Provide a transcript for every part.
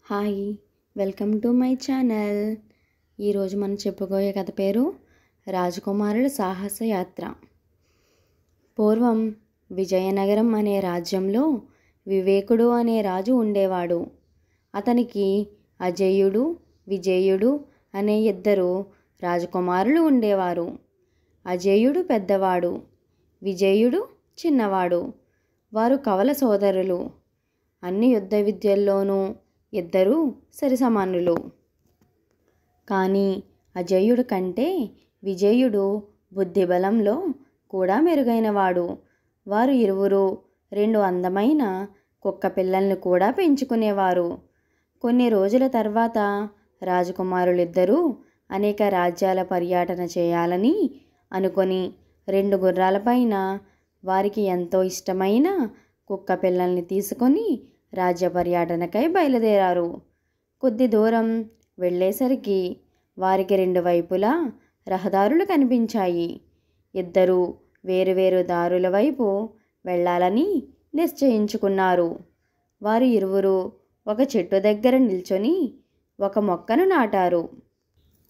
Hi, welcome to my channel. ఈరోజు మనం చెప్పుకోయే కథ పేరు రాజకుమారుల సాహస యాత్ర. పూర్వం విజయనగరం అనే రాజ్యంలో వివేకుడు అనే రాజు ఉండేవాడు. అతనికి అజేయుడు, విజేయుడు అనే ఇద్దరు రాజకుమారులు ఉండేవారు. అజేయుడు పెద్దవాడు, విజేయుడు చిన్నవాడు. వారు కవల సోదరులు. అన్ని యుద్ధ విద్యల్లోనూ ఇద్దరూ సరిసమానులు. కానీ అజేయుడు కంటే విజేయుడు బుద్ధిబలంలో కూడా మెరుగైనవాడు. వారు ఇరువురు 2 అందమైన కుక్క పిల్లల్ని కూడా పెంచుకునేవారు. కొన్ని రోజుల తర్వాత రాజకుమారులిద్దరూ అనేక రాజ్యాల పర్యటన చేయాలని అనుకొని 2 గుర్రాలపైన వారికి ఎంతో ఇష్టమైన కుక్క పిల్లల్ని తీసుకొని రాజ్య పర్యటనకై బయలుదేరారు. కొద్ది దూరం వెళ్ళేసరికి వారికి 2 వైపులా రహదారులు కనిపించాయి. ఇద్దరూ వేరువేరు దారుల వైపు వెళ్ళాలని నిశ్చయించుకున్నారు. వారు ఇరువురు ఒక చెట్టు దగ్గర నిల్చొని ఒక మొక్కను నాటారు.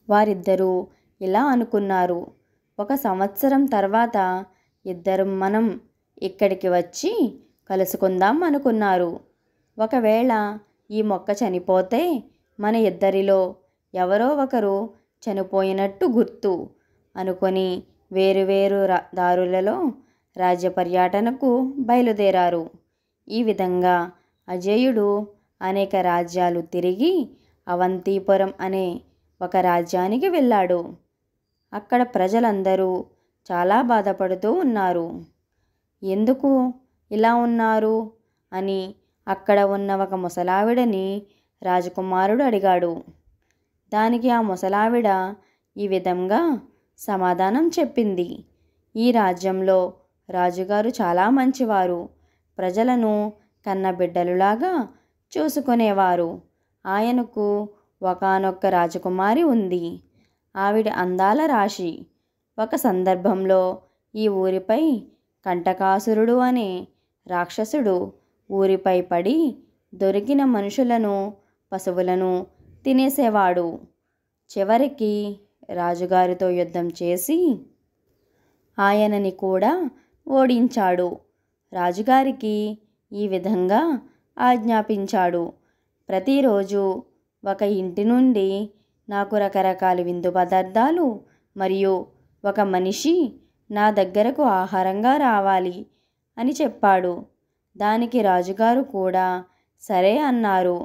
వారిద్దరూ ఇలా అనుకున్నారు, 1 సంవత్సరం తర్వాత ఇద్దరం మనం ఇక్కడికి వచ్చి కలుసుకుందాం అనుకున్నారు. ఒకవేళ ఈ మొక్క చనిపోతే మన ఇద్దరిలో ఎవరో ఒకరు చనిపోయినట్టు గుర్తు అనుకొని వేరువేరు దారులలో రాజ్య పర్యటనకు బయలుదేరారు. ఈ విధంగా అజేయుడు అనేక రాజ్యాలు తిరిగి అవంతిపురం అనే ఒక రాజ్యానికి వెళ్ళాడు. అక్కడ ప్రజలందరూ చాలా బాధపడుతూ ఉన్నారు. ఎందుకు ఇలా ఉన్నారు అని అక్కడ ఉన్న ఒక ముసలావిడని రాజకుమారుడు అడిగాడు. దానికి ఆ ముసలావిడ ఈ విధంగా సమాధానం చెప్పింది. ఈ రాజ్యంలో రాజుగారు చాలా మంచివారు. ప్రజలను కన్నబిడ్డలులాగా చూసుకునేవారు. ఆయనకు ఒకానొక్క రాజకుమారి ఉంది. ఆవిడ అందాల రాశి. ఒక సందర్భంలో ఈ ఊరిపై కంటకాసురుడు అనే రాక్షసుడు ఊరిపై పడి దొరికిన మనుషులను, పశువులను తినేసేవాడు. చివరికి రాజుగారితో యుద్ధం చేసి ఆయనని కూడా ఓడించాడు. రాజుగారికి ఈ విధంగా ఆజ్ఞాపించాడు, ప్రతిరోజు ఒక ఇంటి నుండి నాకు రకరకాల విందు పదార్థాలు మరియు ఒక మనిషి నా దగ్గరకు ఆహారంగా రావాలి అని చెప్పాడు. దానికి రాజుగారు కూడా సరే అన్నారు.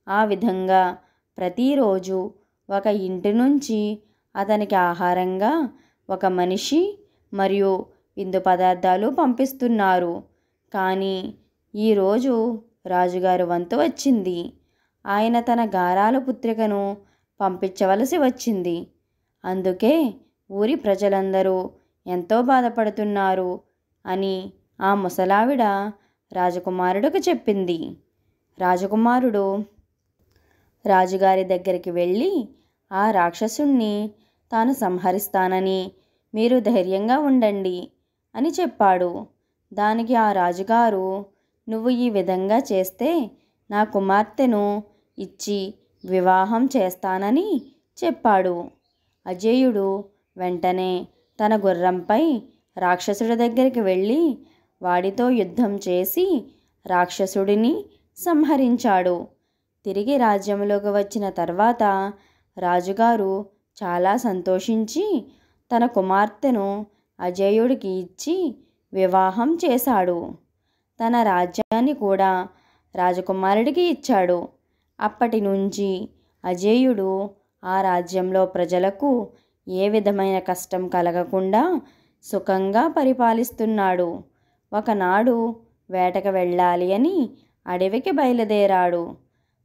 ఆ విధంగా ప్రతిరోజు ఒక ఇంటి నుంచి అతనికి ఆహారంగా ఒక మనిషి మరియు విందు పదార్థాలు పంపిస్తున్నారు. కానీ ఈరోజు రాజుగారు వంతు వచ్చింది. ఆయన తన గారాల పుత్రికను పంపించవలసి వచ్చింది. అందుకే ఊరి ప్రజలందరూ ఎంతో బాధపడుతున్నారు అని ఆ ముసలావిడ రాజకుమారుడికి చెప్పింది. రాజకుమారుడు రాజుగారి దగ్గరికి వెళ్ళి ఆ రాక్షసుణ్ణి తాను సంహరిస్తానని మీరు ధైర్యంగా ఉండండి అని చెప్పాడు. దానికి ఆ రాజుగారు, నువ్వు ఈ విధంగా చేస్తే నా కుమార్తెను ఇచ్చి వివాహం చేస్తానని చెప్పాడు. అజేయుడు వెంటనే తన గుర్రంపై రాక్షసుడి దగ్గరికి వెళ్ళి వాడితో యుద్ధం చేసి రాక్షసుడిని సంహరించాడు. తిరిగి రాజ్యంలోకి వచ్చిన తర్వాత రాజుగారు చాలా సంతోషించి తన కుమార్తెను అజేయుడికి ఇచ్చి వివాహం చేశాడు. తన రాజ్యాన్ని కూడా రాజకుమారుడికి ఇచ్చాడు. అప్పటి నుంచి అజేయుడు ఆ రాజ్యంలో ప్రజలకు ఏ విధమైన కష్టం కలగకుండా సుఖంగా పరిపాలిస్తున్నాడు. ఒకనాడు వేటకు వెళ్ళాలి అని అడవికి బయలుదేరాడు.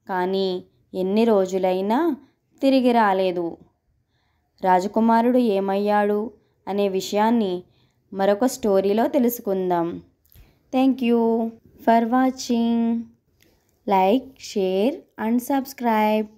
కానీ ఎన్ని రోజులైనా తిరిగి రాలేదు. రాజకుమారుడు ఏమయ్యాడు అనే విషయాన్ని మరొక స్టోరీలో తెలుసుకుందాం. Thank you for watching. Like, share and subscribe.